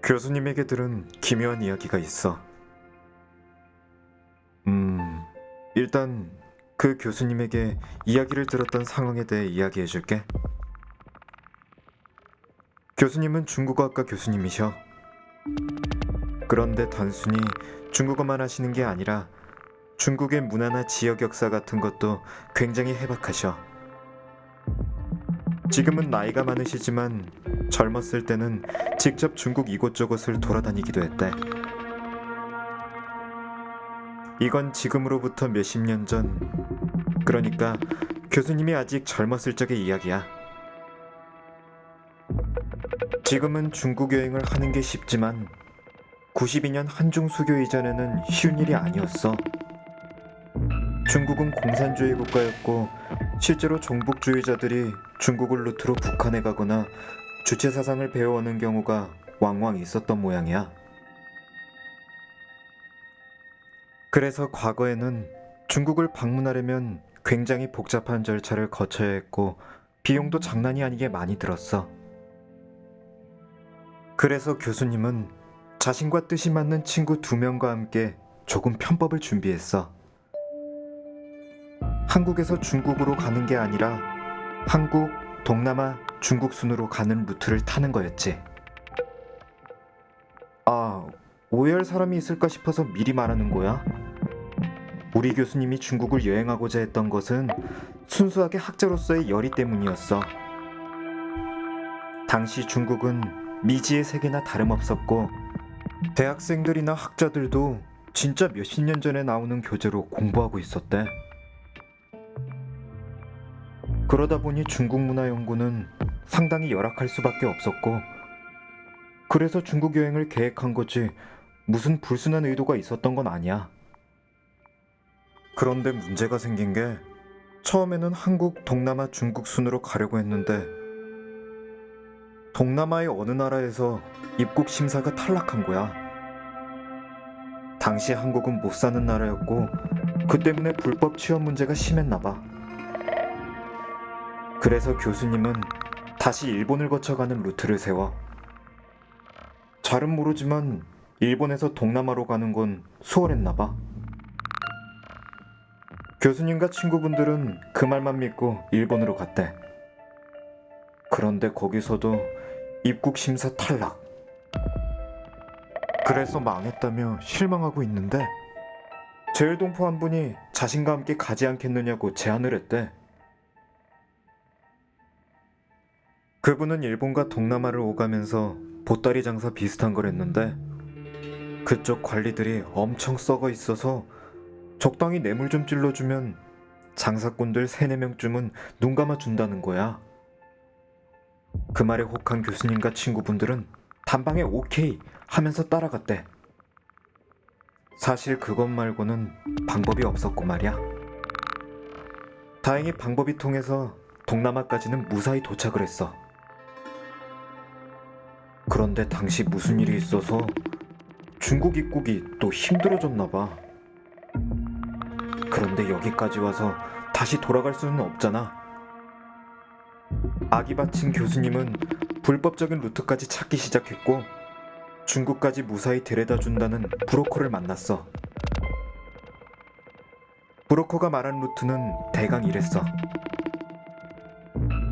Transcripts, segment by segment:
교수님에게 들은 기묘한 이야기가 있어. 일단 그 교수님에게 이야기를 들었던 상황에 대해 이야기해줄게. 교수님은 중국어학과 교수님이셔. 그런데 단순히 중국어만 하시는 게 아니라 중국의 문화나 지역 역사 같은 것도 굉장히 해박하셔. 지금은 나이가 많으시지만 젊었을 때는 직접 중국 이곳저곳을 돌아다니기도 했대. 이건 지금으로부터 몇십 년 전, 그러니까 교수님이 아직 젊었을 적의 이야기야. 지금은 중국 여행을 하는 게 쉽지만 92년 한중 수교 이전에는 쉬운 일이 아니었어. 중국은 공산주의 국가였고 실제로 종북주의자들이 중국을 루트로 북한에 가거나 주체 사상을 배워오는 경우가 왕왕 있었던 모양이야. 그래서 과거에는 중국을 방문하려면 굉장히 복잡한 절차를 거쳐야 했고 비용도 장난이 아니게 많이 들었어. 그래서 교수님은 자신과 뜻이 맞는 친구 2명과 함께 조금 편법을 준비했어. 한국에서 중국으로 가는 게 아니라 한국, 동남아, 중국 순으로 가는 루트를 타는 거였지. 오해할 사람이 있을까 싶어서 미리 말하는 거야. 우리 교수님이 중국을 여행하고자 했던 것은 순수하게 학자로서의 열의 때문이었어. 당시 중국은 미지의 세계나 다름없었고 대학생들이나 학자들도 진짜 몇십 년 전에 나오는 교재로 공부하고 있었대. 그러다 보니 중국 문화 연구는 상당히 열악할 수밖에 없었고 그래서 중국 여행을 계획한 거지 무슨 불순한 의도가 있었던 건 아니야. 그런데 문제가 생긴 게 처음에는 한국, 동남아, 중국 순으로 가려고 했는데 동남아의 어느 나라에서 입국 심사가 탈락한 거야. 당시 한국은 못 사는 나라였고 그 때문에 불법 취업 문제가 심했나 봐. 그래서 교수님은 다시 일본을 거쳐가는 루트를 세워. 잘은 모르지만 일본에서 동남아로 가는 건 수월했나 봐. 교수님과 친구분들은 그 말만 믿고 일본으로 갔대. 그런데 거기서도 입국 심사 탈락. 그래서 망했다며 실망하고 있는데 제일동포 한 분이 자신과 함께 가지 않겠느냐고 제안을 했대. 그분은 일본과 동남아를 오가면서 보따리 장사 비슷한 걸 했는데 그쪽 관리들이 엄청 썩어 있어서 적당히 뇌물 좀 찔러주면 장사꾼들 3-4명쯤은 눈 감아준다는 거야. 그 말에 혹한 교수님과 친구분들은 단방에 오케이 하면서 따라갔대. 사실 그것 말고는 방법이 없었고 말이야. 다행히 방법이 통해서 동남아까지는 무사히 도착을 했어. 그런데 당시 무슨 일이 있어서 중국 입국이 또 힘들어졌나 봐. 그런데 여기까지 와서 다시 돌아갈 수는 없잖아. 아기 바친 교수님은 불법적인 루트까지 찾기 시작했고 중국까지 무사히 데려다 준다는 브로커를 만났어. 브로커가 말한 루트는 대강 이랬어.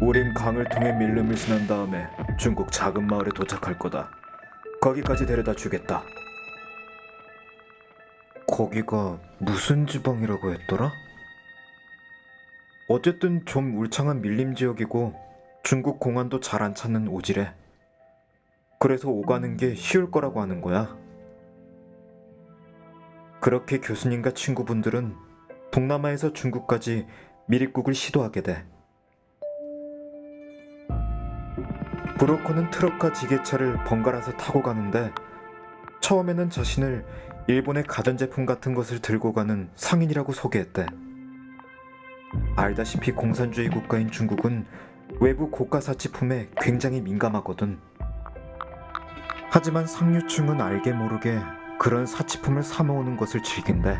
우린 강을 통해 밀름을 지난 다음에 중국 작은 마을에 도착할 거다. 거기까지 데려다 주겠다. 거기가 무슨 지방이라고 했더라? 어쨌든 좀 울창한 밀림 지역이고 중국 공안도 잘 안 찾는 오지래. 그래서 오가는 게 쉬울 거라고 하는 거야. 그렇게 교수님과 친구분들은 동남아에서 중국까지 밀입국을 시도하게 돼. 브로커는 트럭과 지게차를 번갈아서 타고 가는데 처음에는 자신을 일본의 가전제품 같은 것을 들고 가는 상인이라고 소개했대. 알다시피 공산주의 국가인 중국은 외부 고가 사치품에 굉장히 민감하거든. 하지만 상류층은 알게 모르게 그런 사치품을 사모으는 것을 즐긴대.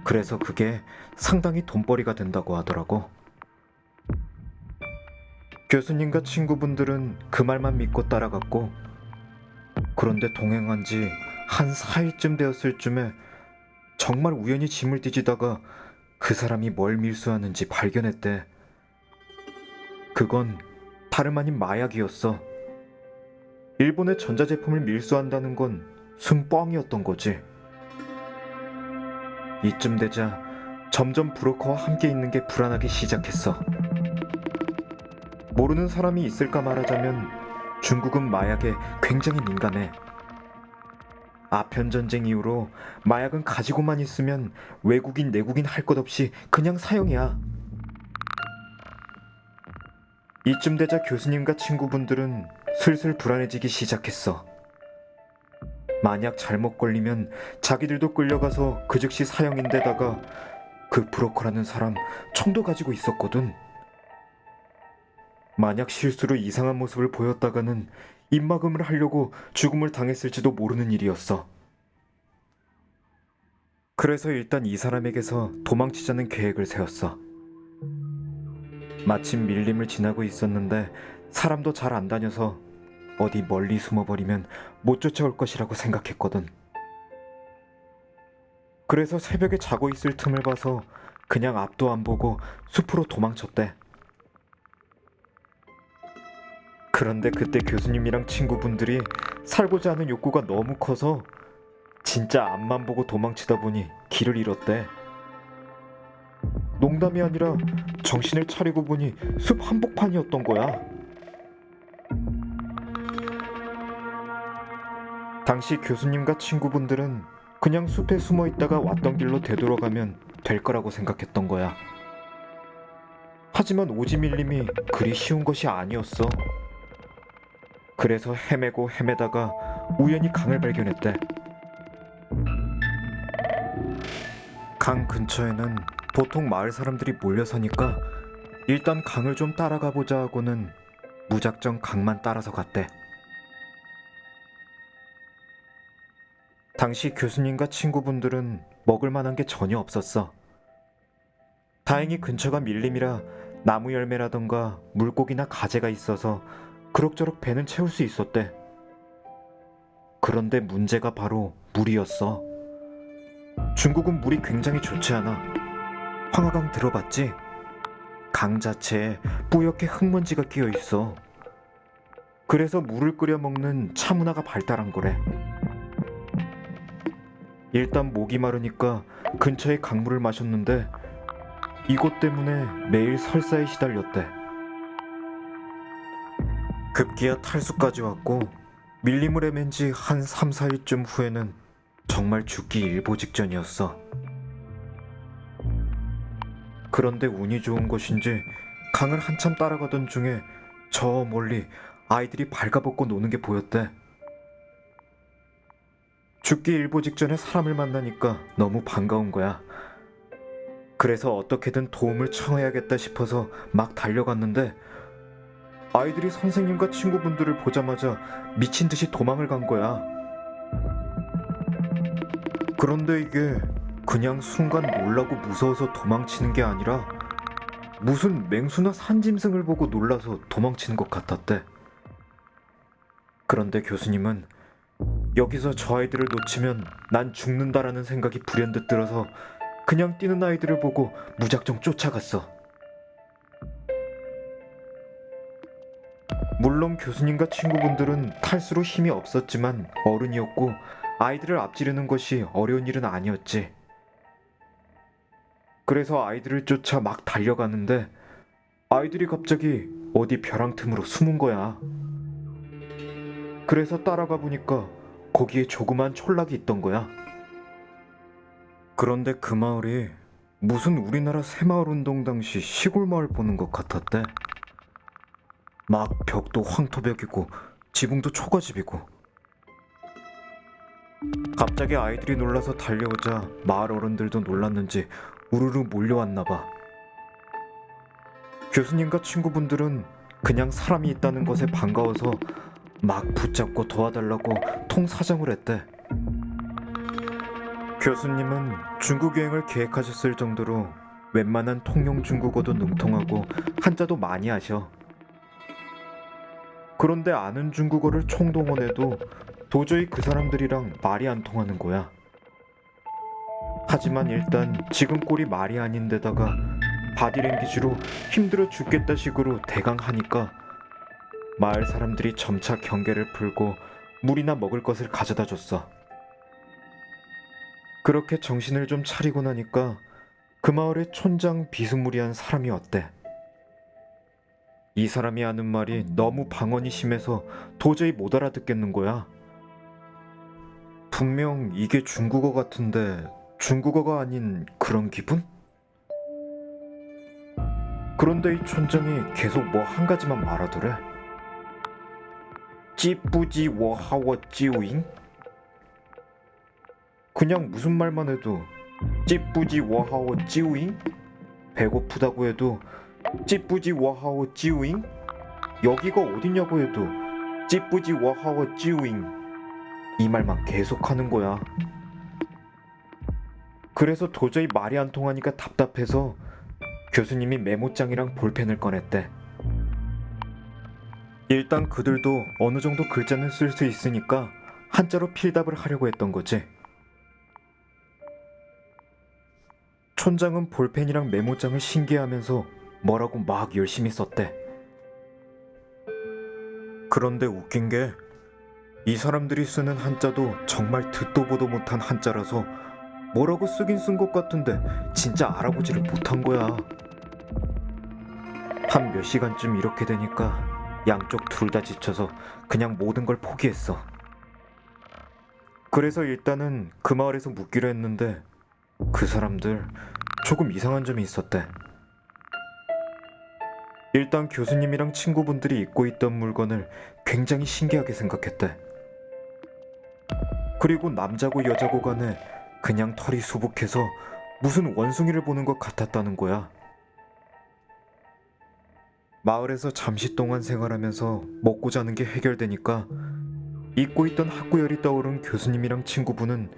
그래서 그게 상당히 돈벌이가 된다고 하더라고. 교수님과 친구분들은 그 말만 믿고 따라갔고 그런데 동행한 지 한 4일쯤 되었을 쯤에 정말 우연히 짐을 뒤지다가 그 사람이 뭘 밀수하는지 발견했대. 그건 다름 아닌 마약이었어. 일본의 전자제품을 밀수한다는 건 순 뻥이었던 거지. 이쯤 되자 점점 브로커와 함께 있는 게 불안하기 시작했어. 모르는 사람이 있을까 말하자면 중국은 마약에 굉장히 민감해. 아편전쟁 이후로 마약은 가지고만 있으면 외국인 내국인 할 것 없이 그냥 사형이야. 이쯤 되자 교수님과 친구분들은 슬슬 불안해지기 시작했어. 만약 잘못 걸리면 자기들도 끌려가서 그 즉시 사형인데다가 그 브로커라는 사람 총도 가지고 있었거든. 만약 실수로 이상한 모습을 보였다가는 입막음을 하려고 죽음을 당했을지도 모르는 일이었어. 그래서 일단 이 사람에게서 도망치자는 계획을 세웠어. 마침 밀림을 지나고 있었는데 사람도 잘 안 다녀서 어디 멀리 숨어버리면 못 쫓아올 것이라고 생각했거든. 그래서 새벽에 자고 있을 틈을 봐서 그냥 앞도 안 보고 숲으로 도망쳤대. 그런데 그때 교수님이랑 친구분들이 살고자 하는 욕구가 너무 커서 진짜 앞만 보고 도망치다 보니 길을 잃었대. 농담이 아니라 정신을 차리고 보니 숲 한복판이었던 거야. 당시 교수님과 친구분들은 그냥 숲에 숨어 있다가 왔던 길로 되돌아가면 될 거라고 생각했던 거야. 하지만 오지밀림이 그리 쉬운 것이 아니었어. 그래서 헤매고 헤매다가 우연히 강을 발견했대. 강 근처에는 보통 마을 사람들이 몰려 사니까 일단 강을 좀 따라가 보자 하고는 무작정 강만 따라서 갔대. 당시 교수님과 친구분들은 먹을 만한 게 전혀 없었어. 다행히 근처가 밀림이라 나무 열매라던가 물고기나 가재가 있어서 그럭저럭 배는 채울 수 있었대. 그런데 문제가 바로 물이었어. 중국은 물이 굉장히 좋지 않아. 황하강 들어봤지? 강 자체에 뿌옇게 흙먼지가 끼어 있어. 그래서 물을 끓여 먹는 차 문화가 발달한 거래. 일단 목이 마르니까 근처의 강물을 마셨는데 이것 때문에 매일 설사에 시달렸대. 급기야 탈수까지 왔고 밀림을 헤맨 지 한 3, 4일쯤 후에는 정말 죽기 일보 직전이었어. 그런데 운이 좋은 것인지 강을 한참 따라가던 중에 저 멀리 아이들이 발가벗고 노는 게 보였대. 죽기 일보 직전에 사람을 만나니까 너무 반가운 거야. 그래서 어떻게든 도움을 청해야겠다 싶어서 막 달려갔는데 아이들이 선생님과 친구분들을 보자마자 미친 듯이 도망을 간 거야. 그런데 이게 그냥 순간 놀라고 무서워서 도망치는 게 아니라 무슨 맹수나 산짐승을 보고 놀라서 도망치는 것 같았대. 그런데 교수님은 여기서 저 아이들을 놓치면 난 죽는다라는 생각이 불현듯 들어서 그냥 뛰는 아이들을 보고 무작정 쫓아갔어. 물론 교수님과 친구분들은 탈수로 힘이 없었지만 어른이었고 아이들을 앞지르는 것이 어려운 일은 아니었지. 그래서 아이들을 쫓아 막 달려가는데 아이들이 갑자기 어디 벼랑 틈으로 숨은 거야. 그래서 따라가 보니까 거기에 조그만 촌락이 있던 거야. 그런데 그 마을이 무슨 우리나라 새마을 운동 당시 시골 마을 보는 것 같았대. 막 벽도 황토벽이고 지붕도 초가집이고. 갑자기 아이들이 놀라서 달려오자 마을 어른들도 놀랐는지 우르르 몰려왔나 봐. 교수님과 친구분들은 그냥 사람이 있다는 것에 반가워서 막 붙잡고 도와달라고 통사정을 했대. 교수님은 중국 여행을 계획하셨을 정도로 웬만한 통용 중국어도 능통하고 한자도 많이 아셔. 그런데 아는 중국어를 총동원해도 도저히 그 사람들이랑 말이 안 통하는 거야. 하지만 일단 지금 꼴이 말이 아닌데다가 바디랭귀지로 힘들어 죽겠다 식으로 대강 하니까 마을 사람들이 점차 경계를 풀고 물이나 먹을 것을 가져다 줬어. 그렇게 정신을 좀 차리고 나니까 그 마을의 촌장 비스무리한 사람이 왔대. 이 사람이 하는 말이 너무 방언이 심해서 도저히 못 알아듣겠는 거야. 분명 이게 중국어 같은데 중국어가 아닌 그런 기분? 그런데 이 촌장이 계속 뭐 한 가지만 말하더래. 찌뿌지 워하워 찌우잉? 그냥 무슨 말만 해도 찌뿌지 워하워 찌우잉? 배고프다고 해도 찌뿌지 워하워 찌우잉? 여기가 어디냐고 해도 찌뿌지 워하워 찌우잉? 이 말만 계속하는 거야. 그래서 도저히 말이 안 통하니까 답답해서 교수님이 메모장이랑 볼펜을 꺼냈대. 일단 그들도 어느 정도 글자는 쓸 수 있으니까 한자로 필답을 하려고 했던 거지. 촌장은 볼펜이랑 메모장을 신기해하면서 뭐라고 막 열심히 썼대. 그런데 웃긴 게 이 사람들이 쓰는 한자도 정말 듣도 보도 못한 한자라서 뭐라고 쓰긴 쓴 것 같은데 진짜 알아보지를 못한 거야. 한 몇 시간쯤 이렇게 되니까 양쪽 둘 다 지쳐서 그냥 모든 걸 포기했어. 그래서 일단은 그 마을에서 묵기로 했는데 그 사람들 조금 이상한 점이 있었대. 일단 교수님이랑 친구분들이 입고 있던 물건을 굉장히 신기하게 생각했대. 그리고 남자고 여자고 간에 그냥 털이 수북해서 무슨 원숭이를 보는 것 같았다는 거야. 마을에서 잠시 동안 생활하면서 먹고 자는 게 해결되니까 잊고 있던 학구열이 떠오른 교수님이랑 친구분은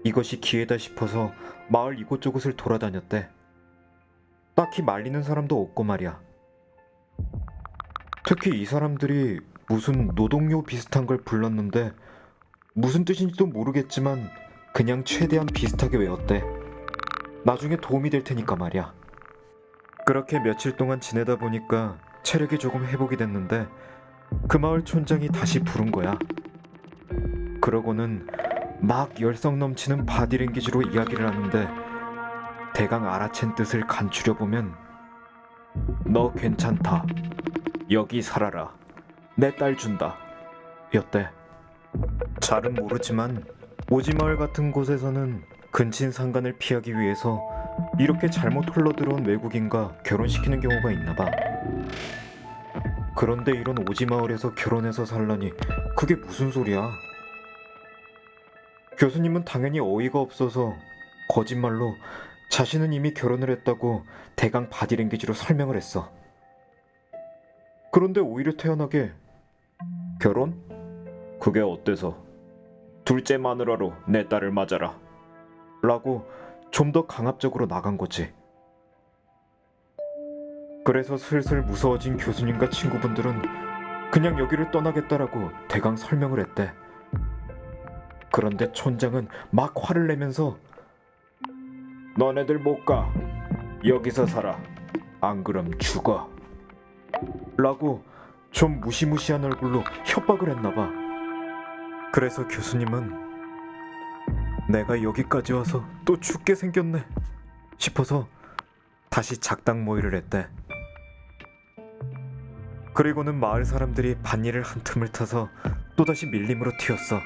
이것이 기회다 싶어서 마을 이곳저곳을 돌아다녔대. 딱히 말리는 사람도 없고 말이야. 특히 이 사람들이 무슨 노동요 비슷한 걸 불렀는데 무슨 뜻인지도 모르겠지만 그냥 최대한 비슷하게 외웠대. 나중에 도움이 될 테니까 말이야. 그렇게 며칠 동안 지내다 보니까 체력이 조금 회복이 됐는데 그 마을 촌장이 다시 부른 거야. 그러고는 막 열성 넘치는 바디랭귀지로 이야기를 하는데 대강 알아챈 뜻을 간추려보면 너 괜찮다. 여기 살아라. 내 딸 준다. 였대. 잘은 모르지만 오지마을 같은 곳에서는 근친상간을 피하기 위해서 이렇게 잘못 흘러들어온 외국인과 결혼시키는 경우가 있나봐. 그런데 이런 오지마을에서 결혼해서 살라니 그게 무슨 소리야. 교수님은 당연히 어이가 없어서 거짓말로 자신은 이미 결혼을 했다고 대강 바디랭귀지로 설명을 했어. 그런데 오히려 태연하게 결혼? 그게 어때서? 둘째 마누라로 내 딸을 맞아라 라고 좀 더 강압적으로 나간 거지. 그래서 슬슬 무서워진 교수님과 친구분들은 그냥 여기를 떠나겠다라고 대강 설명을 했대. 그런데 촌장은 막 화를 내면서 너네들 못 가. 여기서 살아. 안 그럼 죽어. 라고 좀 무시무시한 얼굴로 협박을 했나봐. 그래서 교수님은 내가 여기까지 와서 또 죽게 생겼네 싶어서 다시 작당 모의를 했대. 그리고는 마을 사람들이 밭일을 한 틈을 타서 또다시 밀림으로 튀었어.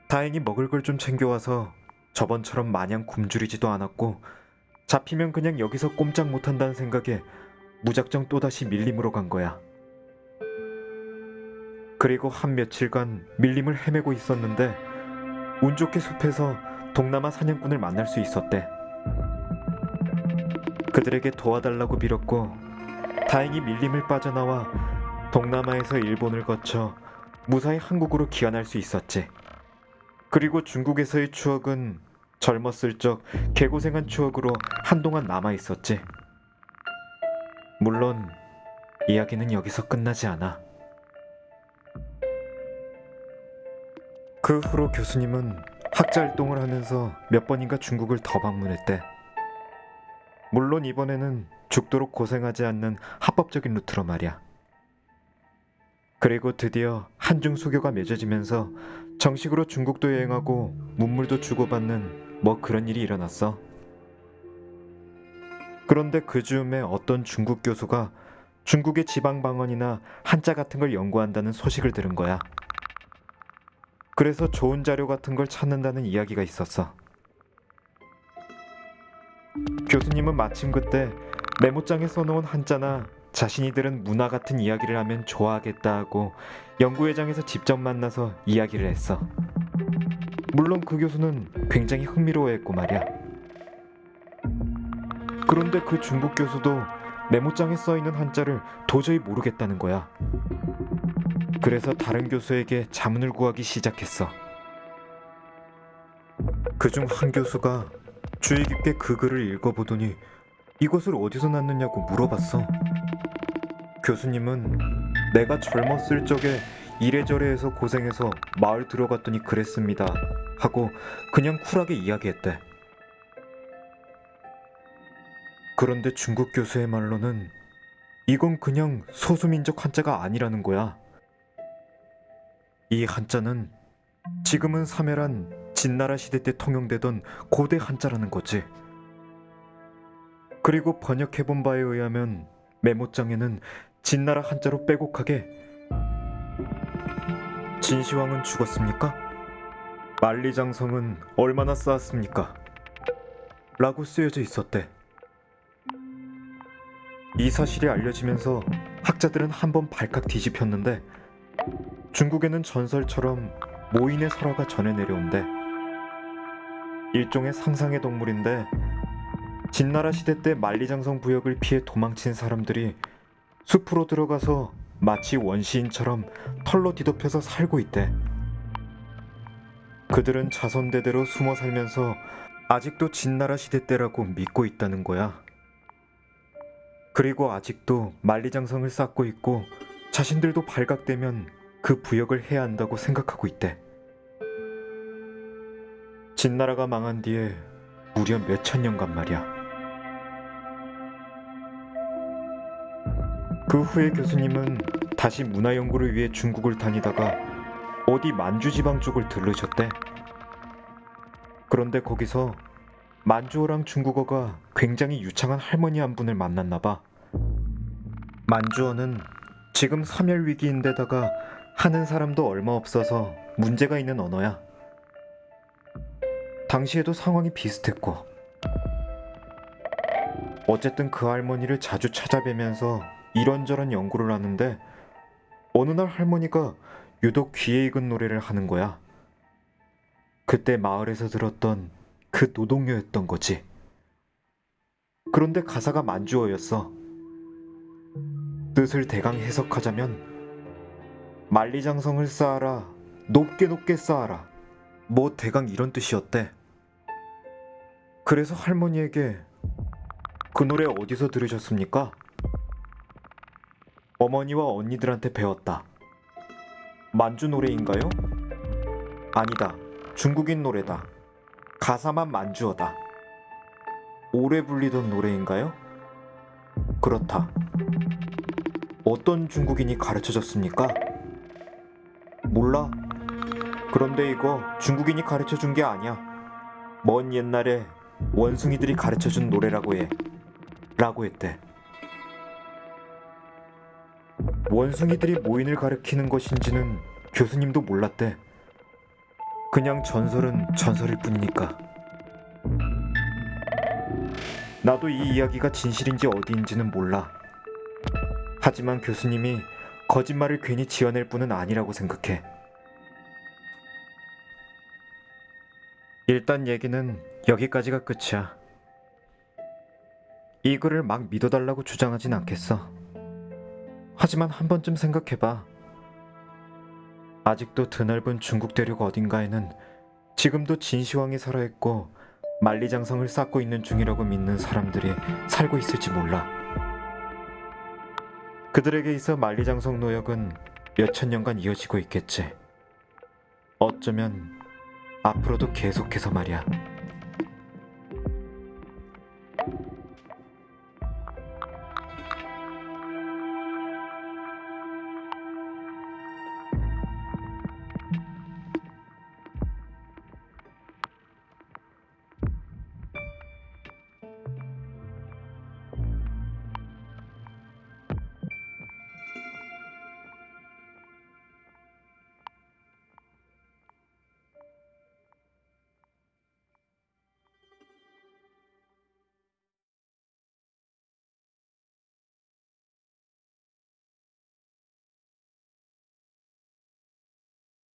다행히 먹을 걸 좀 챙겨와서 저번처럼 마냥 굶주리지도 않았고 잡히면 그냥 여기서 꼼짝 못한다는 생각에 무작정 또다시 밀림으로 간 거야. 그리고 한 며칠간 밀림을 헤매고 있었는데 운 좋게 숲에서 동남아 사냥꾼을 만날 수 있었대. 그들에게 도와달라고 빌었고 다행히 밀림을 빠져나와 동남아에서 일본을 거쳐 무사히 한국으로 귀환할 수 있었지. 그리고 중국에서의 추억은 젊었을 적 개고생한 추억으로 한동안 남아있었지. 물론 이야기는 여기서 끝나지 않아. 그 후로 교수님은 학자 활동을 하면서 몇 번인가 중국을 더 방문했대. 물론 이번에는 죽도록 고생하지 않는 합법적인 루트로 말이야. 그리고 드디어 한중 수교가 맺어지면서 정식으로 중국도 여행하고 문물도 주고받는 뭐 그런 일이 일어났어. 그런데 그 즈음에 어떤 중국 교수가 중국의 지방 방언이나 한자 같은 걸 연구한다는 소식을 들은 거야. 그래서 좋은 자료 같은 걸 찾는다는 이야기가 있었어. 교수님은 마침 그때 메모장에 써놓은 한자나 자신이 들은 문화 같은 이야기를 하면 좋아하겠다 하고 연구회장에서 직접 만나서 이야기를 했어. 물론 그 교수는 굉장히 흥미로워했고 말이야. 그런데 그 중국 교수도 메모장에 써있는 한자를 도저히 모르겠다는 거야. 그래서 다른 교수에게 자문을 구하기 시작했어. 그중 한 교수가 주의 깊게 그 글을 읽어보더니 이것을 어디서 났느냐고 물어봤어. 교수님은 내가 젊었을 적에 이래저래 해서 고생해서 마을 들어갔더니 그랬습니다 하고 그냥 쿨하게 이야기했대. 그런데 중국 교수의 말로는 이건 그냥 소수민족 한자가 아니라는 거야. 이 한자는 지금은 사멸한 진나라 시대 때 통용되던 고대 한자라는 거지. 그리고 번역해본 바에 의하면 메모장에는 진나라 한자로 빼곡하게 진시황은 죽었습니까? 만리장성은 얼마나 쌓았습니까? 라고 쓰여져 있었대. 이 사실이 알려지면서 학자들은 한번 발칵 뒤집혔는데 중국에는 전설처럼 모인의 설화가 전해 내려온대. 일종의 상상의 동물인데 진나라 시대 때 만리장성 부역을 피해 도망친 사람들이 숲으로 들어가서 마치 원시인처럼 털로 뒤덮여서 살고 있대. 그들은 자손대대로 숨어 살면서 아직도 진나라 시대 때라고 믿고 있다는 거야. 그리고 아직도 만리장성을 쌓고 있고 자신들도 발각되면 그 부역을 해야 한다고 생각하고 있대. 진나라가 망한 뒤에 무려 몇천 년간 말이야. 그 후에 교수님은 다시 문화 연구를 위해 중국을 다니다가 어디 만주 지방 쪽을 들르셨대. 그런데 거기서 만주어랑 중국어가 굉장히 유창한 할머니 한 분을 만났나 봐. 만주어는 지금 사멸 위기인데다가 하는 사람도 얼마 없어서 문제가 있는 언어야. 당시에도 상황이 비슷했고. 어쨌든 그 할머니를 자주 찾아뵈면서 이런저런 연구를 하는데 어느 날 할머니가 유독 귀에 익은 노래를 하는 거야. 그때 마을에서 들었던 그 노동요였던 거지. 그런데 가사가 만주어였어. 뜻을 대강 해석하자면 만리장성을 쌓아라, 높게 높게 쌓아라, 뭐 대강 이런 뜻이었대. 그래서 할머니에게 그 노래 어디서 들으셨습니까? 어머니와 언니들한테 배웠다. 만주 노래인가요? 아니다. 중국인 노래다. 가사만 만주어다. 오래 불리던 노래인가요? 그렇다. 어떤 중국인이 가르쳐줬습니까? 몰라. 그런데 이거 중국인이 가르쳐준 게 아니야. 먼 옛날에 원숭이들이 가르쳐준 노래라고 해. 라고 했대. 원숭이들이 모인을 가리키는 것인지는 교수님도 몰랐대. 그냥 전설은 전설일 뿐이니까. 나도 이 이야기가 진실인지 어디인지는 몰라. 하지만 교수님이 거짓말을 괜히 지어낼 뿐은 아니라고 생각해. 일단 얘기는 여기까지가 끝이야. 이 글을 막 믿어달라고 주장하진 않겠어. 하지만 한 번쯤 생각해봐. 아직도 드넓은 중국 대륙 어딘가에는 지금도 진시황이 살아있고 만리장성을 쌓고 있는 중이라고 믿는 사람들이 살고 있을지 몰라. 그들에게 있어 만리장성 노역은 몇천 년간 이어지고 있겠지. 어쩌면 앞으로도 계속해서 말이야.